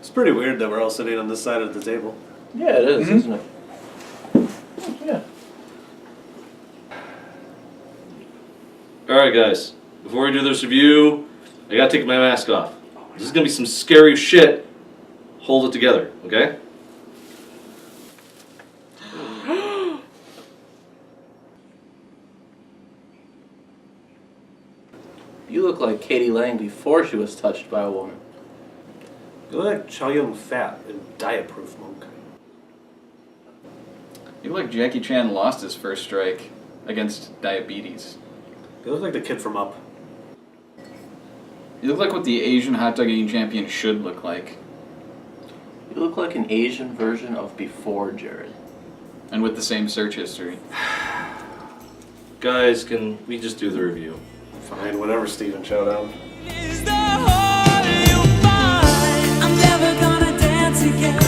It's pretty weird that we're all sitting on this side of the table. Yeah, it is, isn't it? Yeah. Alright guys, before we do this review, I gotta take my mask off. This is gonna be some scary shit. Hold it together, okay? You look like Katie Lang before she was touched by a woman. You look like Chow Yun Fat in Diet Proof Monk. You look like Jackie Chan lost his first strike against diabetes. You look like the kid from Up. You look like what the Asian hot dog eating champion should look like. You look like an Asian version of before Jared. And with the same search history. Guys, can we just do the review? Fine, whatever, Steven Showdown. Is the hole you'll find. I'm never gonna dance again.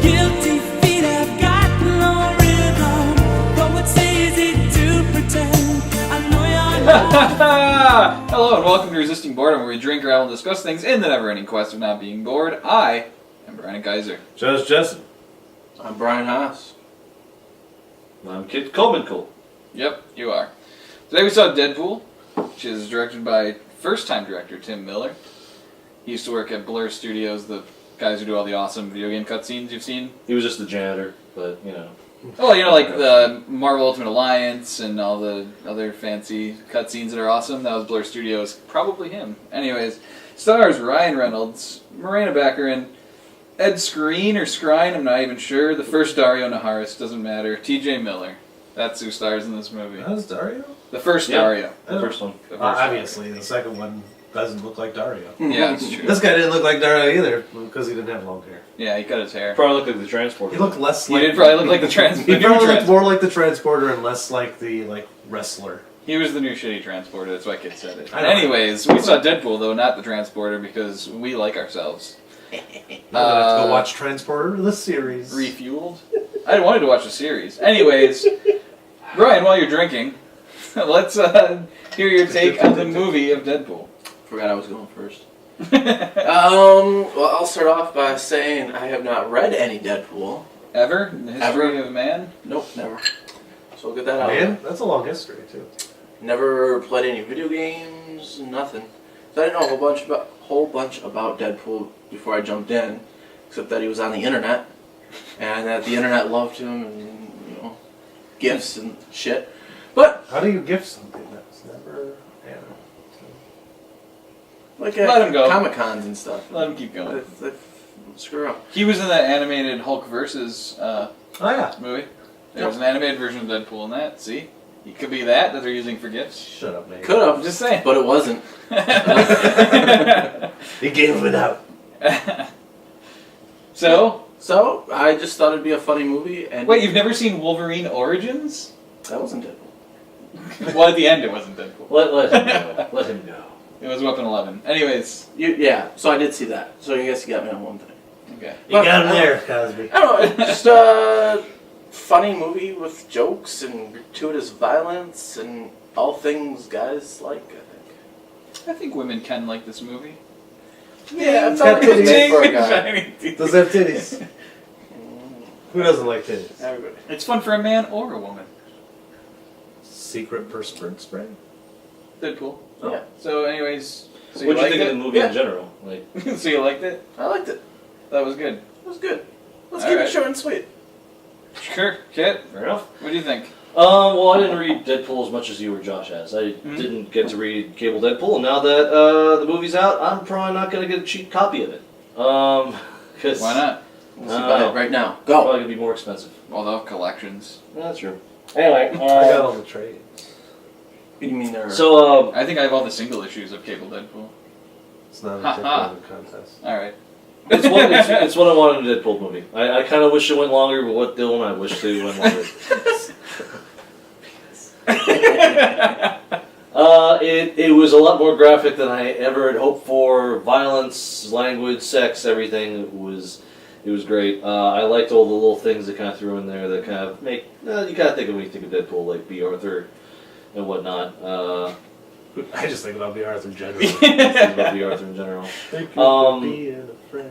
Guilty feet have got no rhythm. Though it's easy to pretend. I know you're not. Hello and welcome to Resisting Boredom, where we drink, ramble, and discuss things in the never-ending quest of not being bored. I am Brian Kaiser. Judge Jessen. I'm Brian Haas. I'm Kid Coleman. Yep, you are. Today we saw Deadpool, which is directed by first-time director Tim Miller. He used to work at Blur Studios, the guys who do all the awesome video game cutscenes you've seen. He was just the janitor, but you know. Oh, you know, like the Marvel Ultimate Alliance and all the other fancy cutscenes that are awesome. That was Blur Studios. Probably him. Anyways, stars Ryan Reynolds, Morena Baccarin, Ed Skrein or Skrine, I'm not even sure. The first Dario Naharis, doesn't matter. TJ Miller. That's who stars in this movie. That was Dario? The first Dario. The first one. The first Obviously, the second one doesn't look like Dario. Yeah, that's true. This guy didn't look like Dario either, because he didn't have long hair. Yeah, he cut his hair. Probably looked like the transporter. He looked less He like... did probably look like the He new probably looked trans. more like the transporter and less like the, wrestler. He was the new shitty transporter, that's why Kid said it. I know. Anyways, we saw Deadpool, though, not the transporter, because we like ourselves. Now that I have to go watch Transporter, the series. Refueled? I wanted to watch the series. Anyways, Brian, while you're drinking, let's hear your take on the movie of Deadpool. Forgot I was going first. Well, I'll start off by saying I have not read any Deadpool. Ever? In the history of man? Nope, never. So we'll get that out. Man, that's a long history, too. Never played any video games, nothing. So I didn't know a whole bunch about Deadpool before I jumped in, except that he was on the internet, and that the internet loved him, and gifts and shit. But How do you gift something that's never... like Let him go. Comic-Cons and stuff. Let him keep going. Screw up. He was in that animated Hulk versus Oh, yeah. movie. There was an animated version of Deadpool in that. See? He could be that they're using for gifts. Shut up, man. Could have, I'm just saying. but it wasn't. He gave it out. So, I just thought it'd be a funny movie. And wait, you've never seen Wolverine Origins? That wasn't Deadpool. Well, at the end it wasn't Deadpool. Let him go. Let him go. It was Weapon 11. Anyways, Yeah, so I did see that. So I guess you got me on one thing. okay. You got him there, Cosby. I don't know, it's just a funny movie with jokes and gratuitous violence and all things guys like, I think. I think women can like this movie. Yeah, It's got like it was made for a guy. Shiny teeth. Does it have titties? Who doesn't like titties? Everybody. It's fun for a man or a woman. Secret perspirant spray? Deadpool. Oh. Yeah, So, anyways, so you What do you liked think of the it? movie Yeah. in general? Like, So you liked it? I liked it. That was good. It was good. Let's All keep right. it short and sweet. Sure, Kit. fair enough. What do you think? Well, I didn't read Deadpool as much as you or Josh has. I didn't get to read Cable Deadpool, and now that the movie's out, I'm probably not going to get a cheap copy of it. Cause Why not? Let's buy it right now. Go. Probably going to be more expensive. Well, they'll have collections. Yeah, that's true. Anyway, I got all the trades. You mean they're... so, I think I have all the single issues of Cable Deadpool. It's not a Ha ha. Deadpool contest. Alright. it's what I wanted in a Deadpool movie. I kind of wish it went longer, but what Dylan I wish it went longer. It was a lot more graphic than I ever had hoped for. Violence, language, sex, everything. It was great. I liked all the little things that kind of threw in there that kind of make you kind of think of when you think of Deadpool, like Bea Arthur and whatnot. I just think about Bea Arthur in general. About Bea Arthur in general. Thank you for being a friend.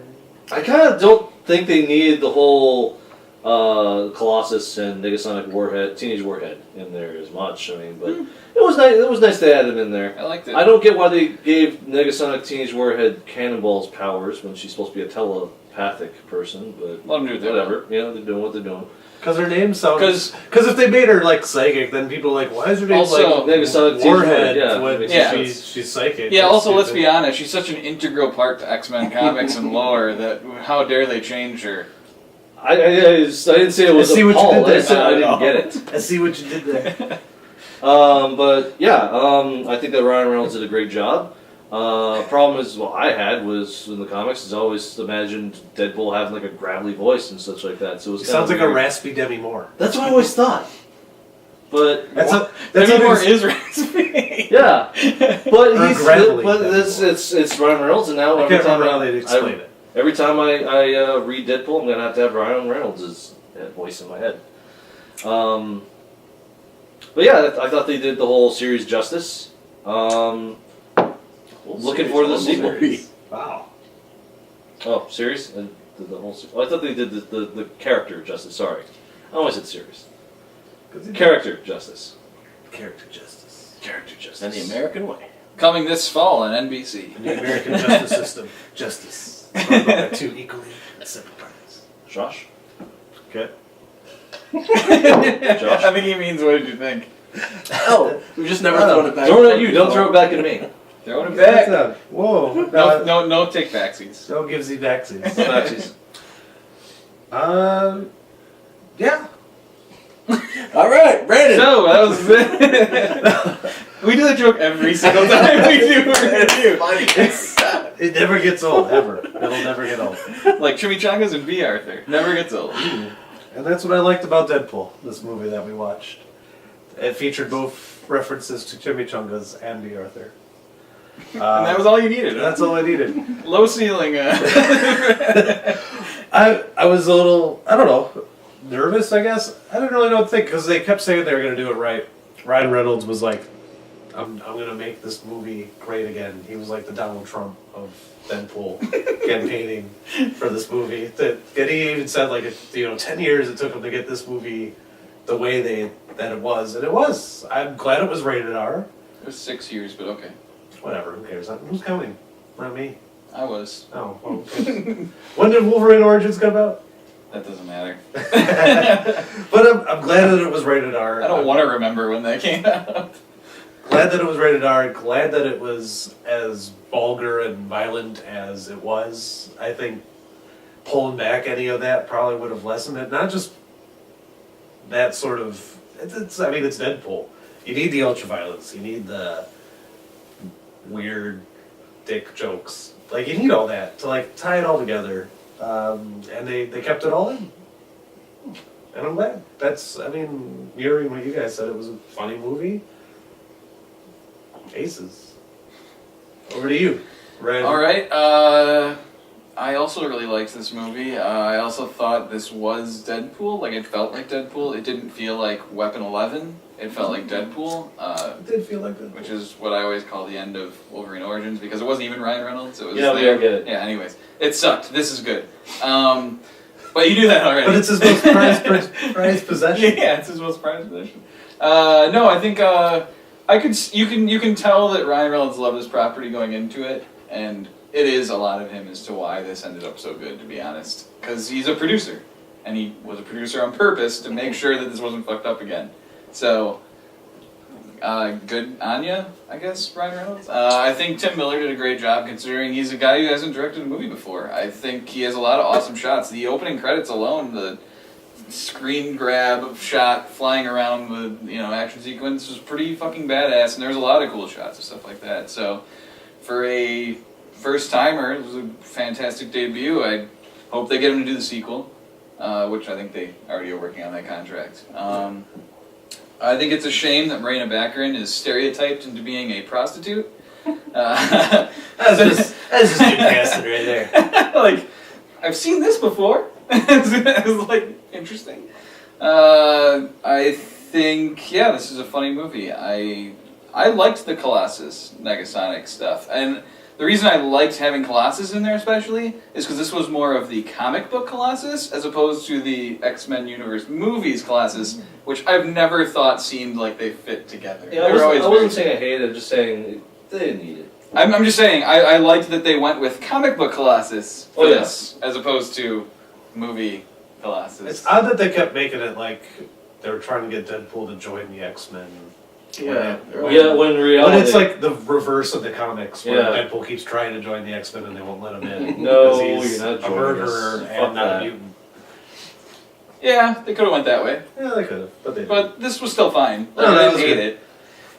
I kind of don't think they needed the whole Colossus and Negasonic Warhead, Teenage Warhead in there as much. I mean, but it was nice. It was nice to add them in there. I liked it. I don't get why they gave Negasonic Teenage Warhead Cannonball's powers when she's supposed to be a telepathic person. But Let them do what they whatever. You know, they're doing what they're doing. Because her name sounds. 'Cause- Because if they made her like psychic, then people are like, why is her name Also, like Negasonic Warhead? yeah, when makes Yeah. she's psychic. Yeah, That's also, let's stupid. be honest, she's such an integral part to X-Men comics and lore that how dare they change her? I didn't say it was I see what you appalled. did there. I said I didn't No. get it. I see what you did there. But yeah, I think that Ryan Reynolds did a great job. Problem is, what I had was in the comics is I always imagined Deadpool having like a gravelly voice and such like that. So it was He kind sounds of like a weird. raspy Demi Moore. That's what I always thought. But That's Demi what Moore he's- is raspy. yeah, but Or he's gravelly but Demi it's Ryan Reynolds, and now I every can't time remember how they'd explain it. every time I read Deadpool, I'm gonna have to have Ryan Reynolds' voice in my head. But yeah, I thought they did the whole series justice. Looking forward to the sequel. Wow. Oh, series? The whole series. Oh, I thought they did the character justice. Sorry, I always said series. Character justice. Character justice. Character justice. And the American way. Coming this fall on NBC. The American justice system. Justice. Run by two equally separate parties. Josh. Okay. Josh. I think he means, what did you think? Oh, we've just never thrown it back. Throw it at you. Don't throw it back at me. Throwing it back. Whoa. No take backsies. No gives you backsies. Backsies. Yeah. All right, Brandon. So, that was it. We do that joke every single time we do a review. It never gets old, ever. It'll never get old. Like Chimichangas and Bea Arthur. Never gets old. And that's what I liked about Deadpool, this movie that we watched. It featured both references to Chimichangas and Bea Arthur. And that was all you needed. That's all I needed. Low ceiling. I was a little, I don't know, nervous, I guess. I didn't really know what to think because they kept saying they were going to do it right. Ryan Reynolds was like, I'm going to make this movie great again. He was like the Donald Trump of Deadpool campaigning for this movie. And he even said, like, 10 years it took him to get this movie the way that it was. And it was. I'm glad it was rated R. It was 6 years, but okay. Whatever, who cares? Who's counting? Not me. I was. Oh, well, okay. When did Wolverine Origins come out? That doesn't matter. But I'm glad that it was rated R. I don't want to remember when that came out. Glad that it was rated R. Glad that it was as vulgar and violent as it was. I think pulling back any of that probably would have lessened it. Not just that sort of. It's Deadpool. You need the ultraviolence. You need the weird dick jokes. Like, you need all that to like tie it all together. And they kept it all in. And I'm glad. Mirroring what you guys said, it was a funny movie. Aces. Over to you, Red. All right. I also really liked this movie. I also thought this was Deadpool. Like, it felt like Deadpool. It didn't feel like Weapon 11. It felt like Deadpool. It did feel like that. Which is what I always call the end of Wolverine Origins, because it wasn't even Ryan Reynolds. It was Yeah, we there. don't get it. Yeah. Anyways, it sucked. This is good. But you knew that already. But it's his most prized possession. Yeah, it's his most prized possession. No, I think you can tell that Ryan Reynolds loved this property going into it, and it is a lot of him as to why this ended up so good, to be honest. Because he's a producer, and he was a producer on purpose to make sure that this wasn't fucked up again. So, good on ya, I guess, Ryan Reynolds. I think Tim Miller did a great job, considering he's a guy who hasn't directed a movie before. I think he has a lot of awesome shots. The opening credits alone, the screen grab shot flying around the action sequence was pretty fucking badass, and there was a lot of cool shots and stuff like that. So, for a first timer, it was a fantastic debut. I hope they get him to do the sequel, which I think they already are working on that contract. I think it's a shame that Marina Baccarin is stereotyped into being a prostitute. That's just casting right there. Like, I've seen this before. It's like interesting. I think this is a funny movie. I liked the Colossus Negasonic stuff, and The reason I liked having Colossus in there especially is because this was more of the comic book Colossus as opposed to the X-Men Universe movies Colossus, which I've never thought seemed like they fit together. Yeah, I wasn't saying I hated it, just saying they didn't need it. I'm just saying, I liked that they went with comic book Colossus for this, as opposed to movie Colossus. It's odd that they kept making it like they were trying to get Deadpool to join the X-Men. Yeah. When in reality... But it's like the reverse of the comics, where Yeah. Deadpool keeps trying to join the X-Men and they won't let him in. No, because he's you're not a joining murderer us. Fuck and not that. a mutant. Yeah, they could have went that way. Yeah, they could have, but they didn't. But this was still fine. No, I that didn't was hate good. it.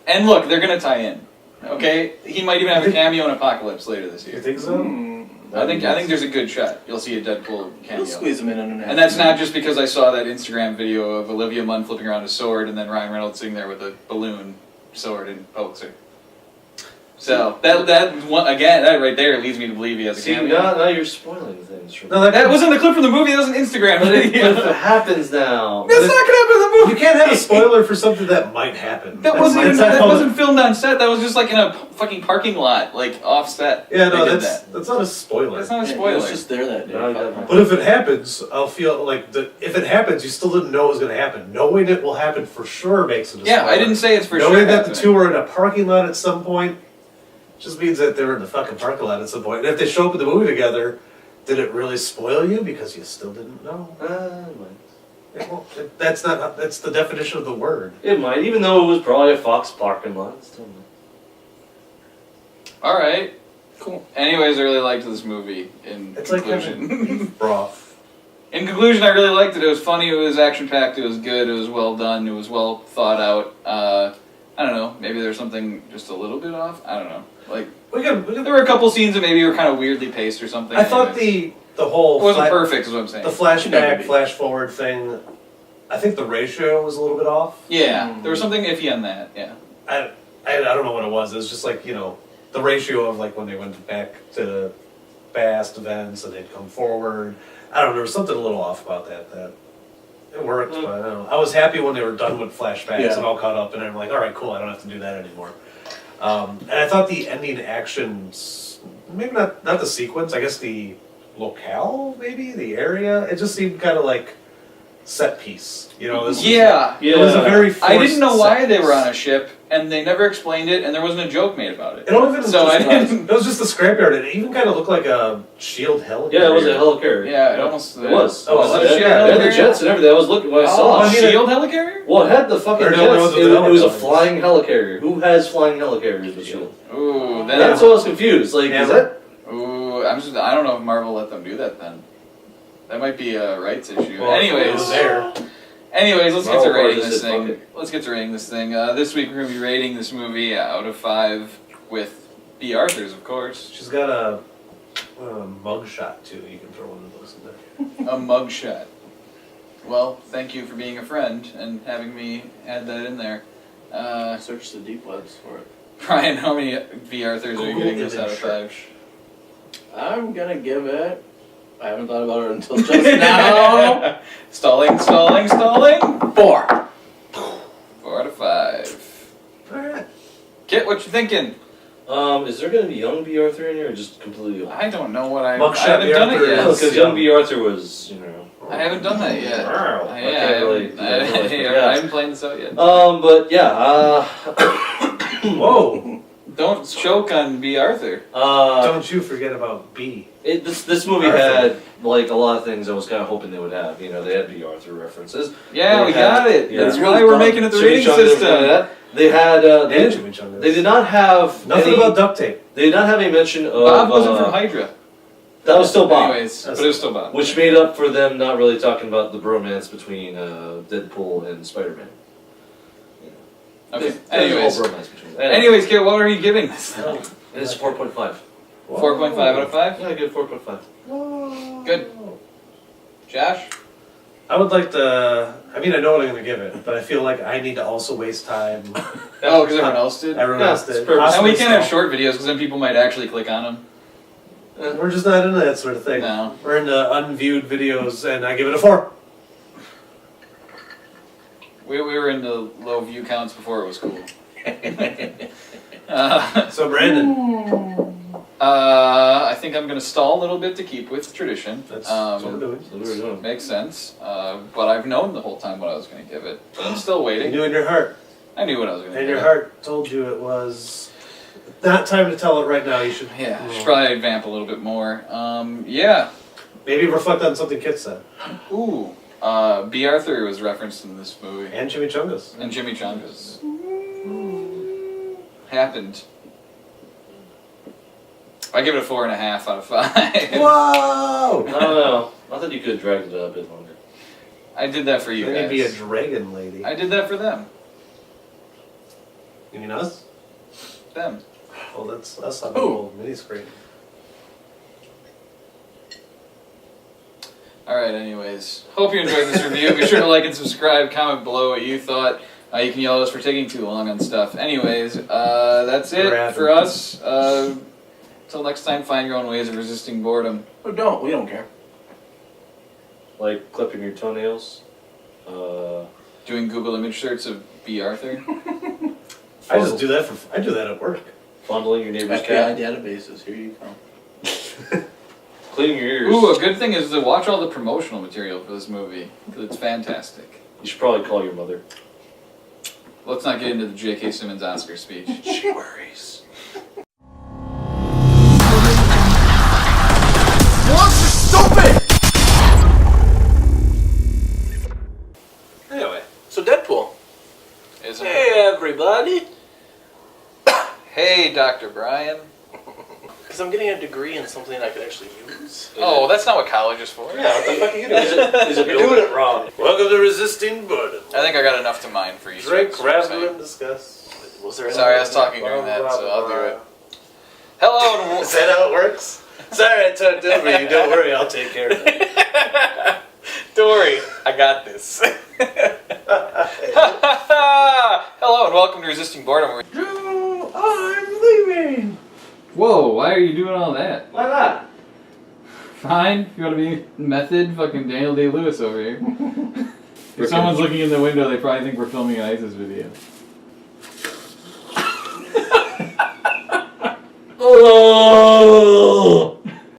And look, they're gonna tie in. Okay? He might even have a cameo in Apocalypse later this You year. think so? I think there's a good shot. You'll see a Deadpool cameo. We'll squeeze them in an And that's not just because I saw that Instagram video of Olivia Munn flipping around a sword and then Ryan Reynolds sitting there with a balloon sword and pokes her. So that one, again, that right there leads me to believe he has a See, cameo. now you're spoiling things. From No, That wasn't the clip from the movie. That was an Instagram but video. if it happens now... That's not gonna happen in the movie. you can't have a spoiler for something that might happen. That wasn't even, That's that how- wasn't filmed on set. That was just like in a fucking parking lot, like off set. Yeah, no, They did that's not a spoiler. That's not a It spoiler. was just there that day. No, I got my- But if it happens, I'll feel like if it happens, you still didn't know it was going to happen. Knowing it will happen for sure makes it a Yeah, spoiler. I didn't say it's for Knowing sure. that the happening. two were in a parking lot at some point just means that they were in the fucking parking lot at some point. And if they show up in the movie together, did it really spoil you because you still didn't know? It won't. That's the definition of the word. It might, even though it was probably a Fox parking lot. It still might. All right, cool. Anyways, I really liked this movie. In It's like conclusion, having beef broth. in conclusion, I really liked it. It was funny. It was action packed. It was good. It was well done. It was well thought out. I don't know. Maybe there's something just a little bit off. I don't know. Like We got. there were a couple scenes that maybe were kind of weirdly paced or something. I thought Anyways. the whole it wasn't flat- perfect. Is what I'm saying. the Should never flashback, be. flash forward thing. I think the ratio was a little bit off. Yeah, there was something iffy on that. Yeah. I don't know what it was. It was just like, the ratio of like when they went back to past events and they'd come forward. I don't know, there was something a little off about that it worked, but I don't know. I was happy when they were done with flashbacks Yeah. and all caught up and I'm like, alright, cool, I don't have to do that anymore. And I thought the ending actions, maybe not the sequence, I guess the locale, maybe, the area, it just seemed kind of like set piece. This was- Yeah. It was a very I didn't know forced why set they were piece. on a ship, and they never explained it, and there wasn't a joke made about it. It don't even So I didn't. It was just the scrapyard. It even kind of looked like a shield helicarrier. Yeah, it was a helicarrier. Yeah, it almost. It was. Oh, was it a was it? shield Yeah, it had the helicarrier? jets and everything. I was looking when I Oh, saw a it. shield helicarrier? Well, it had the fucking Or jets. no, it was It was a helicopters. flying helicarrier. Who has flying helicarriers with shield? Ooh, then. That's why I was confused. Like, Yeah, is that? Ooh, I don't know if Marvel let them do that then. That might be a rights issue. Well, it was Anyways, there. let's get Marvel to rating just this said, "Fuck thing. it." Let's get to rating this thing. This week we're gonna be rating this movie out of 5 with Bea Arthur's, of course. She's got a mug shot too. You can throw one of those in there. A mugshot. Well, thank you for being a friend and having me add that in there. Search the deep webs for it. Brian, how many Bea Arthurs are you Google giving this image out of 5? I'm gonna give it. I haven't thought about it until just now. Stalling. 4. 4 out of 5. Alright. Kit, what you thinking? Is there going to be young Bea Arthur in here, or just completely old? I don't know what I Mugshot haven't Bea done it Arthur yet. is- Because young Bea Arthur was, I haven't done that yet. Wow. I Yeah, can't really. I haven't played this out yet. But yeah. Whoa! Don't choke on Bea Arthur. Don't you forget about B. This movie Arthur. had like a lot of things I was kind of hoping they would have. They had Bea Arthur references. Yeah, They we had- got it. yeah. That's why we're making it the rating Chimichangas system. and that. They had. And They Chimichangas. did not have Nothing any- about duct tape. They did not have a mention of. Bob wasn't from Hydra. That was still Bob. Anyways, but it was still Bob. Which made up for them not really talking about the bromance between Deadpool and Spider-Man. Okay. There's a Anyways. whole bromance between them. Anyways, Kit, what are you giving this thing? And it's 4.5. 4.5 out of 5? Yeah, I give it 4.5. Good. Josh? I would like to. I mean, I know what I'm going to give it, but I feel like I need to also waste time. Oh, because everyone else did? Everyone Yeah, else it's did. perfect. And we Possibly can't have so. short videos because then people might actually click on them. We're just not into that sort of thing. No. We're into unviewed videos, and I give it a 4. We were into low view counts before it was cool. So, Brandon. I think I'm going to stall a little bit to keep with tradition. That's what we're doing. That's what we're doing. Makes sense. But I've known the whole time what I was going to give it. But I'm still You waiting. knew in your heart. I knew what I was going to And give your it. heart told you it was not time to tell it right now. You should. Yeah, I should probably vamp a little bit more. Yeah. Maybe reflect on something Kit said. Ooh. Bea Arthur was referenced in this movie. And Chimichangas. And Chimichangas. Happened. I give it a 4.5 out of 5. Whoa! I don't know. I thought you could have dragged it out a bit longer. I did that for you Then guys. you'd be a dragon lady. I did that for them. You mean us? Them. Well, that's us on the Who? old mini screen. Alright, anyways. Hope you enjoyed this review. Be sure to like and subscribe. Comment below what you thought. You can yell at us for taking too long on stuff. Anyways, that's it for us. Till next time, find your own ways of resisting boredom. Oh, don't. We don't care. Like clipping your toenails. Doing Google image search of Bea Arthur. I just do that I do that at work. Fondling your neighbor's FBI cat. databases. Here you go. Cleaning your ears. Ooh, a good thing is to watch all the promotional material for this movie. 'Cause it's fantastic. You should probably call your mother. Let's not get into the J.K. Simmons Oscar speech. She worries. Anyway, so Deadpool. Isn't it? Hey, everybody. Hey, Dr. Brian. Because I'm getting a degree in something I could actually use. Oh, that's not what college is for. Yeah, what the fuck are you doing? Is it You're doing it wrong. Welcome to Resisting Boredom. I think I got enough to mine for you. Drink, ramble, and discuss. Was there Sorry, I was talking during that, so I'll do it. Hello and Is that how it works? Sorry, I talked over you. Don't worry, I'll take care of it. don't worry, I got this. Hello and welcome to Resisting Boredom. Drew, I'm leaving. Whoa, why are you doing all that? Why not? Fine, you want to be method, fucking Daniel Day-Lewis over here. If someone's looking in the window, they probably think we're filming an ISIS video. Oh!